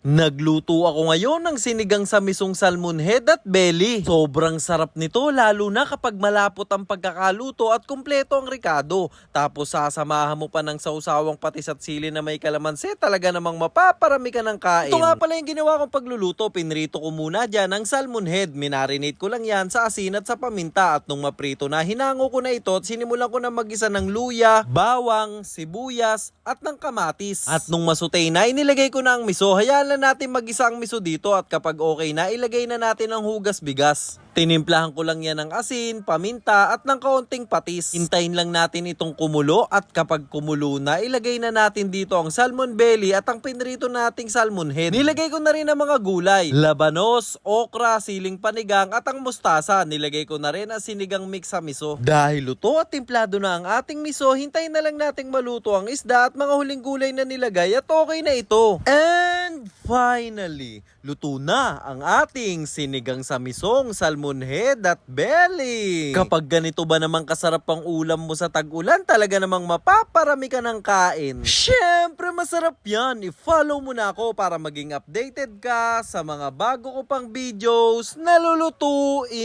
Nagluto ako ngayon ng sinigang sa misong salmon head at belly. Sobrang sarap nito lalo na kapag malapot ang pagkakaluto at kumpleto ang ricado. Tapos sasamahan mo pa ng sausawang patis at sili na may kalamansi, talaga namang mapaparami ka ng kain. Ito nga pala yung ginawa kong pagluluto. Pinrito ko muna dyan ang salmon head. Minarinate ko lang yan sa asin at sa paminta at nung maprito na, hinango ko na ito at sinimulan ko na magisa ng luya, bawang, sibuyas at ng kamatis. At nung masutay na, inilagay ko na ang miso. Hayaan na natin mag-isa ang miso dito at kapag okay na, ilagay na natin ang hugas bigas. Tinimplahan ko lang yan ng asin, paminta at ng kaunting patis. Hintayin lang natin itong kumulo at kapag kumulo na, ilagay na natin dito ang salmon belly at ang pinrito nating salmon head. Nilagay ko na rin ang mga gulay, labanos, okra, siling panigang at ang mustasa. Nilagay ko na rin ang sinigang mix sa miso. Dahil luto at timplado na ang ating miso, hintayin na lang nating maluto ang isda at mga huling gulay na nilagay at okay na ito. And finally, luto na ang ating sinigang sa misong salmon head at belly. Kapag ganito ba namang kasarap ang ulam mo sa tag-ulan, talaga namang mapaparami ka ng kain. Syempre masarap yan. I-follow mo na ako para maging updated ka sa mga bago ko pang videos na lulutuin.